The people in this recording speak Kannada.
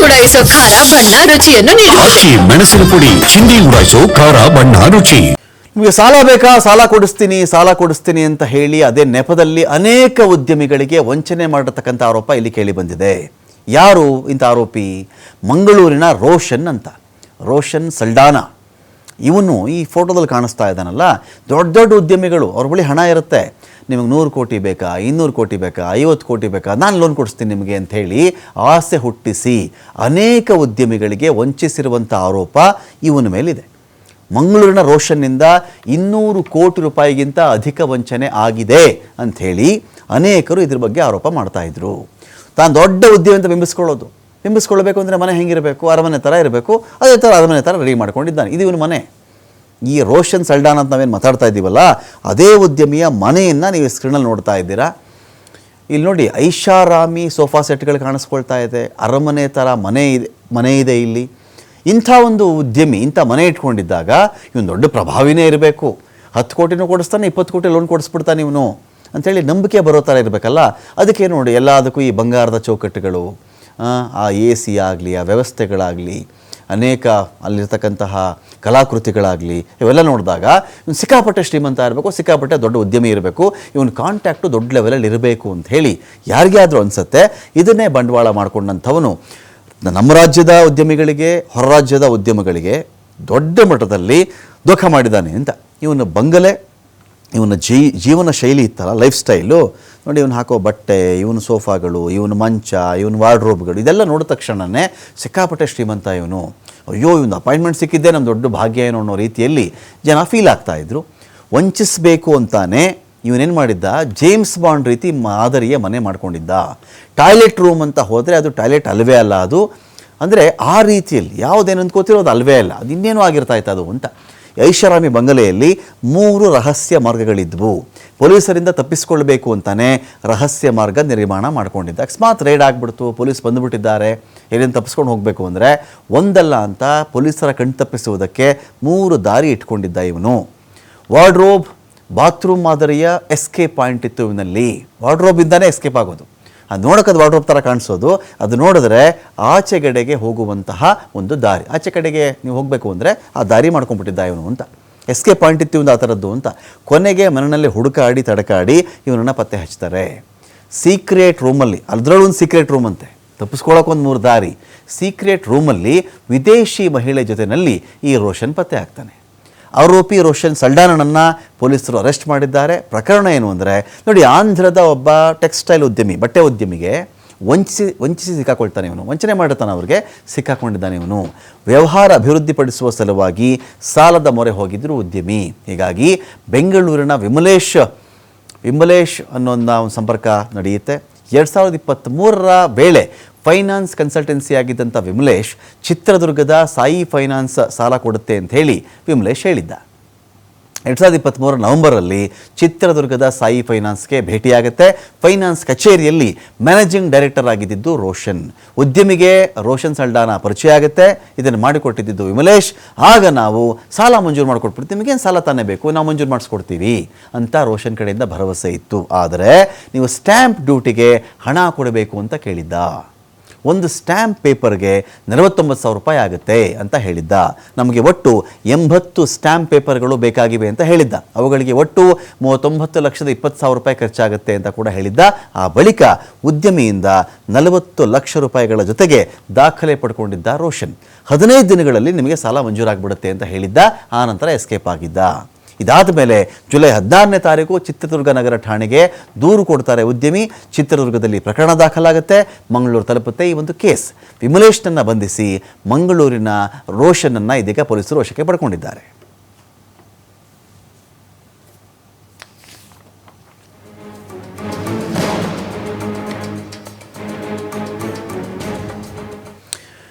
ಉಡಾಯಿಸೋ ಖಾರ ಬಣ್ಣ ರುಚಿಯನ್ನು ಆಚಿ ಮೆಣಸಿನ ಪುಡಿ ಚಿಂದಿ ಉಡಾಯಿಸೋ ಖಾರ ಬಣ್ಣ ರುಚಿ. ನಿಮಗೆ ಸಾಲ ಬೇಕಾ, ಸಾಲ ಕೊಡಿಸ್ತೀನಿ ಅಂತ ಹೇಳಿ ಅದೇ ನೆಪದಲ್ಲಿ ಅನೇಕ ಉದ್ಯಮಿಗಳಿಗೆ ವಂಚನೆ ಮಾಡಿರ್ತಕ್ಕಂಥ ಆರೋಪ ಇಲ್ಲಿ ಕೇಳಿ ಬಂದಿದೆ. ಯಾರು ಇಂಥ ಆರೋಪಿ? ಮಂಗಳೂರಿನ ರೋಷನ್ ಸಲ್ಡಾನಾ. ಇವನು ಈ ಫೋಟೋದಲ್ಲಿ ಕಾಣಿಸ್ತಾ ಇದ್ದಾನಲ್ಲ, ದೊಡ್ಡ ಉದ್ಯಮಿಗಳು, ಅವ್ರ ಬಳಿ ಹಣ ಇರುತ್ತೆ. ನಿಮಗೆ 100 ಕೋಟಿ ಬೇಕಾ, 200 ಕೋಟಿ ಬೇಕಾ, 50 ಕೋಟಿ ಬೇಕಾ, ನಾನು ಲೋನ್ ಕೊಡಿಸ್ತೀನಿ ನಿಮಗೆ ಅಂಥೇಳಿ ಆಸೆ ಹುಟ್ಟಿಸಿ ಅನೇಕ ಉದ್ಯಮಿಗಳಿಗೆ ವಂಚಿಸಿರುವಂಥ ಆರೋಪ ಇವನ ಮೇಲಿದೆ. ಮಂಗಳೂರಿನ ರೋಷನ್ನಿಂದ 200 ಕೋಟಿ ರೂಪಾಯಿಗಿಂತ ಅಧಿಕ ವಂಚನೆ ಆಗಿದೆ ಅಂಥೇಳಿ ಅನೇಕರು ಇದ್ರ ಬಗ್ಗೆ ಆರೋಪ ಮಾಡ್ತಾಯಿದ್ರು. ತಾನು ದೊಡ್ಡ ಉದ್ಯಮಿ ಅಂತ ಬಿಂಬಿಸ್ಕೊಳ್ಬೇಕು ಅಂದರೆ ಮನೆ ಹೆಂಗಿರಬೇಕು, ಅರಮನೆ ಥರ ಇರಬೇಕು. ಅದೇ ಥರ ಅರಮನೆ ಥರ ರೆಡಿ ಮಾಡ್ಕೊಂಡಿದ್ದಾನೆ. ಇದು ಇವನ ಮನೆ. ಈ ರೋಷನ್ ಸಲ್ಡಾನಾ ಅಂತ ನಾವೇನು ಮಾತಾಡ್ತಾ ಇದ್ದೀವಲ್ಲ, ಅದೇ ಉದ್ಯಮಿಯ ಮನೆಯನ್ನು ನೀವು ಸ್ಕ್ರೀನಲ್ಲಿ ನೋಡ್ತಾ ಇದ್ದೀರಾ. ಇಲ್ಲಿ ನೋಡಿ, ಐಷಾರಾಮಿ ಸೋಫಾ ಸೆಟ್ಗಳು ಕಾಣಿಸ್ಕೊಳ್ತಾ ಇದೆ. ಅರಮನೆ ಥರ ಮನೆ ಇದೆ ಇಲ್ಲಿ. ಇಂಥ ಒಂದು ಉದ್ಯಮಿ ಇಂಥ ಮನೆ ಇಟ್ಕೊಂಡಿದ್ದಾಗ ಇವನು ದೊಡ್ಡ ಪ್ರಭಾವಿನೇ ಇರಬೇಕು. 10 ಕೋಟಿನೂ ಕೊಡಿಸ್ತಾನೆ, 20 ಕೋಟಿ ಲೋನ್ ಕೊಡಿಸ್ಬಿಡ್ತಾನೆ ಇವನು ಅಂಥೇಳಿ ನಂಬಿಕೆ ಬರೋ ಥರ ಇರಬೇಕಲ್ಲ. ಅದಕ್ಕೆ ನೋಡಿ, ಎಲ್ಲದಕ್ಕೂ ಈ ಬಂಗಾರದ ಚೌಕಟ್ಟುಗಳು, ಆ AC ಆಗಲಿ, ಆ ವ್ಯವಸ್ಥೆಗಳಾಗಲಿ, ಅನೇಕ ಅಲ್ಲಿರ್ತಕ್ಕಂತಹ ಕಲಾಕೃತಿಗಳಾಗಲಿ, ಇವೆಲ್ಲ ನೋಡಿದಾಗ ಇವನು ಸಿಕ್ಕಾಪಟ್ಟೆ ಶ್ರೀಮಂತ ಇರಬೇಕು, ಸಿಕ್ಕಾಪಟ್ಟೆ ದೊಡ್ಡ ಉದ್ಯಮಿ ಇರಬೇಕು, ಇವನು ಕಾಂಟ್ಯಾಕ್ಟು ದೊಡ್ಡ ಲೆವೆಲಲ್ಲಿ ಇರಬೇಕು ಅಂತ ಹೇಳಿ ಯಾರಿಗೇ ಆದರೂ ಅನಿಸುತ್ತೆ. ಇದನ್ನೇ ಬಂಡವಾಳ ಮಾಡಿಕೊಂಡಂಥವನು ನಮ್ಮ ರಾಜ್ಯದ ಉದ್ಯಮಿಗಳಿಗೆ, ಹೊರ ರಾಜ್ಯದ ಉದ್ಯಮಿಗಳಿಗೆ ದೊಡ್ಡ ಮಟ್ಟದಲ್ಲಿ ಧೋಖ ಮಾಡಿದ್ದಾನೆ ಅಂತ. ಇವನ ಬಂಗಲೆ, ಇವನ ಜೀವನ ಶೈಲಿ ಇತ್ತಲ್ಲ, ಲೈಫ್ ಸ್ಟೈಲು ನೋಡಿ, ಇವನು ಹಾಕೋ ಬಟ್ಟೆ, ಇವನ ಸೋಫಾಗಳು, ಇವನ ಮಂಚ, ಇವನ ವಾರ್ಡ್ರೋಬ್ಗಳು, ಇದೆಲ್ಲ ನೋಡಿದ ತಕ್ಷಣವೇ ಸಿಕ್ಕಾಪಟ್ಟೆ ಶ್ರೀಮಂತ ಇವನು. ಅಯ್ಯೋ, ಇವನು ಅಪಾಯಿಂಟ್ಮೆಂಟ್ ಸಿಕ್ಕಿದ್ದೆ ನಮ್ಮ ದೊಡ್ಡ ಭಾಗ್ಯ ಏನೋ ಅನ್ನೋ ರೀತಿಯಲ್ಲಿ ಜನ ಫೀಲ್ ಆಗ್ತಾಯಿದ್ರು. ವಂಚಿಸಬೇಕು ಅಂತಾನೆ ಇವನೇನು ಮಾಡಿದ್ದ, ಜೇಮ್ಸ್ ಬಾಂಡ್ ರೀತಿ ಮಾದರಿಯ ಮನೆ ಮಾಡ್ಕೊಂಡಿದ್ದ. ಟಾಯ್ಲೆಟ್ ರೂಮ್ ಅಂತ ಹೋದರೆ ಅದು ಟಾಯ್ಲೆಟ್ ಅಲ್ವೇ ಅಲ್ಲ, ಅದು ಅಂದರೆ ಆ ರೀತಿಯಲ್ಲಿ ಯಾವುದೇನು ಅಂದ್ಕೋತಿರೋ ಅದು ಅಲ್ವೇ ಅಲ್ಲ, ಅದು ಇನ್ನೇನೂ ಆಗಿರ್ತಾಯಿತ್ತು ಅದು ಅಂತ. ಐಷಾರಾಮಿ ಬಂಗಲೆಯಲ್ಲಿ 3 ರಹಸ್ಯ ಮಾರ್ಗಗಳಿದ್ವು. ಪೊಲೀಸರಿಂದ ತಪ್ಪಿಸ್ಕೊಳ್ಬೇಕು ಅಂತಾನೆ ರಹಸ್ಯ ಮಾರ್ಗ ನಿರ್ಮಾಣ ಮಾಡ್ಕೊಂಡಿದ್ದ. ಅಕಸ್ಮಾತ್ ರೈಡ್ ಆಗಿಬಿಡ್ತು, ಪೊಲೀಸ್ ಬಂದುಬಿಟ್ಟಿದ್ದಾರೆ, ಏನೇನು ತಪ್ಪಿಸ್ಕೊಂಡು ಹೋಗಬೇಕು ಅಂದರೆ ಒಂದಲ್ಲ ಅಂತ ಪೊಲೀಸರ ಕಣ್ ತಪ್ಪಿಸುವುದಕ್ಕೆ 3 ದಾರಿ ಇಟ್ಕೊಂಡಿದ್ದ ಇವನು. ವಾರ್ಡ್ರೋಬ್, ಬಾತ್ರೂಮ್ ಮಾದರಿಯ ಎಸ್ಕೇಪ್ ಪಾಯಿಂಟ್ ಇತ್ತು ಇವನಲ್ಲಿ. ವಾರ್ಡ್ರೋಬಿಂದಾನೇ ಎಸ್ಕೇಪ್ ಆಗೋದು. ಅದು ನೋಡೋಕ್ಕದು ವಾರ್ಡ್ರೋಬ್ ಥರ ಕಾಣಿಸೋದು, ಅದು ನೋಡಿದ್ರೆ ಆಚೆಗಡೆಗೆ ಹೋಗುವಂತಹ ಒಂದು ದಾರಿ. ಆಚೆ ಕಡೆಗೆ ನೀವು ಹೋಗಬೇಕು ಅಂದರೆ ಆ ದಾರಿ ಮಾಡ್ಕೊಂಡ್ಬಿಟ್ಟಿದ್ದ ಇವನು ಅಂತ. ಎಸ್ಕೇಪ್ ಪಾಯಿಂಟ್ ಇತ್ತು ಒಂದು ಆ ಥರದ್ದು ಅಂತ. ಕೊನೆಗೆ ಮನೆಯಲ್ಲಿ ಹುಡುಕಾಡಿ ತಡಕಾಡಿ ಇವನನ್ನು ಪತ್ತೆ ಹಚ್ತಾರೆ. ಸೀಕ್ರೆಟ್ ರೂಮಲ್ಲಿ, ಅದರಲ್ಲೂ ಒಂದು ಸೀಕ್ರೆಟ್ ರೂಮ್ ಅಂತೆ, ತಪ್ಪಿಸ್ಕೊಳ್ಳೋಕೆ 3 ದಾರಿ. ಸೀಕ್ರೆಟ್ ರೂಮಲ್ಲಿ ವಿದೇಶಿ ಮಹಿಳೆ ಜೊತೆಯಲ್ಲಿ ಈ ರೋಷನ್ ಪತ್ತೆ ಆಗ್ತಾನೆ. ಆರೋಪಿ ರೋಷನ್ ಸಲ್ಡಾನನನ್ನು ಪೊಲೀಸರು ಅರೆಸ್ಟ್ ಮಾಡಿದ್ದಾರೆ. ಪ್ರಕರಣ ಏನು ಅಂದರೆ ನೋಡಿ, ಆಂಧ್ರದ ಒಬ್ಬ ಟೆಕ್ಸ್ಟೈಲ್ ಉದ್ಯಮಿ, ಬಟ್ಟೆ ಉದ್ಯಮಿಗೆ ವಂಚಿಸಿ ಸಿಕ್ಕಾಕೊಳ್ತಾನೆ ಇವನು. ವಂಚನೆ ಮಾಡಿರ್ತಾನೆ, ಅವ್ರಿಗೆ ಸಿಕ್ಕಾಕೊಂಡಿದ್ದಾನೆ ಇವನು. ವ್ಯವಹಾರ ಅಭಿವೃದ್ಧಿಪಡಿಸುವ ಸಲುವಾಗಿ ಸಾಲದ ಮೊರೆ ಹೋಗಿದ್ರು ಉದ್ಯಮಿ. ಹೀಗಾಗಿ ಬೆಂಗಳೂರಿನ ವಿಮಲೇಶ್ ಅನ್ನೋ ಒಂದು ಸಂಪರ್ಕ ನಡೆಯುತ್ತೆ. 2023ರ ವೇಳೆ ಫೈನಾನ್ಸ್ ಕನ್ಸಲ್ಟೆನ್ಸಿ ಆಗಿದ್ದಂಥ ವಿಮಲೇಶ್ ಚಿತ್ರದುರ್ಗದ ಸಾಯಿ ಫೈನಾನ್ಸ್ ಸಾಲ ಕೊಡುತ್ತೆ ಅಂತ ಹೇಳಿ ವಿಮಲೇಶ್ ಹೇಳಿದ್ದ. 2023 ನವೆಂಬರಲ್ಲಿ ಚಿತ್ರದುರ್ಗದ ಸಾಯಿ ಫೈನಾನ್ಸ್ಗೆ ಭೇಟಿಯಾಗುತ್ತೆ. ಫೈನಾನ್ಸ್ ಕಚೇರಿಯಲ್ಲಿ ಮ್ಯಾನೇಜಿಂಗ್ ಡೈರೆಕ್ಟರ್ ಆಗಿದ್ದು ರೋಷನ್. ಉದ್ಯಮಿಗೆ ರೋಷನ್ ಸಲ್ಡಾನಾ ಪರಿಚಯ ಆಗುತ್ತೆ. ಇದನ್ನು ಮಾಡಿಕೊಟ್ಟಿದ್ದು ವಿಮಲೇಶ್. ಆಗ ನಾವು ಸಾಲ ಮಂಜೂರು ಮಾಡಿಕೊಟ್ಬಿಡ್ತೀವಿ, ನಿಮಗೇನು ಸಾಲ ತಾನೇ ಬೇಕು, ನಾವು ಮಂಜೂರು ಮಾಡಿಸ್ಕೊಡ್ತೀವಿ ಅಂತ ರೋಷನ್ ಕಡೆಯಿಂದ ಭರವಸೆ ಇತ್ತು. ಆದರೆ ನೀವು ಸ್ಟ್ಯಾಂಪ್ ಡ್ಯೂಟಿಗೆ ಹಣ ಕೊಡಬೇಕು ಅಂತ ಕೇಳಿದ್ದ. ಒಂದು ಸ್ಟ್ಯಾಂಪ್ ಪೇಪರ್ಗೆ 49,000 ರೂಪಾಯಿ ಆಗುತ್ತೆ ಅಂತ ಹೇಳಿದ್ದ. ನಮಗೆ ಒಟ್ಟು 80 ಸ್ಟ್ಯಾಂಪ್ ಪೇಪರ್ಗಳು ಬೇಕಾಗಿವೆ ಅಂತ ಹೇಳಿದ್ದ. ಅವುಗಳಿಗೆ ಒಟ್ಟು 39,20,000 ರೂಪಾಯಿ ಖರ್ಚಾಗುತ್ತೆ ಅಂತ ಕೂಡ ಹೇಳಿದ್ದ. ಆ ಬಳಿಕ ಉದ್ಯಮಿಯಿಂದ 40 ಲಕ್ಷ ರೂಪಾಯಿಗಳ ಜೊತೆಗೆ ದಾಖಲೆ ಪಡ್ಕೊಂಡಿದ್ದ ರೋಷನ್. 15 ದಿನಗಳಲ್ಲಿ ನಿಮಗೆ ಸಾಲ ಮಂಜೂರಾಗ್ಬಿಡುತ್ತೆ ಅಂತ ಹೇಳಿದ್ದ. ಆ ನಂತರ ಎಸ್ಕೇಪ್ ಆಗಿದ್ದ. ಇದಾದ ಮೇಲೆ ಜುಲೈ 16ನೇ ತಾರೀಕು ಚಿತ್ರದುರ್ಗ ನಗರ ಠಾಣೆಗೆ ದೂರು ಕೊಡ್ತಾರೆ ಉದ್ಯಮಿ. ಚಿತ್ರದುರ್ಗದಲ್ಲಿ ಪ್ರಕರಣ ದಾಖಲಾಗುತ್ತೆ. ಮಂಗಳೂರು ತಲುಪುತ್ತೆ ಈ ಒಂದು ಕೇಸ್. ವಿಮಲೇಶ್ನನ್ನು ಬಂಧಿಸಿ ಮಂಗಳೂರಿನ ರೋಷನನ್ನು ಇದೀಗ ಪೊಲೀಸರು ವಶಕ್ಕೆ ಪಡ್ಕೊಂಡಿದ್ದಾರೆ.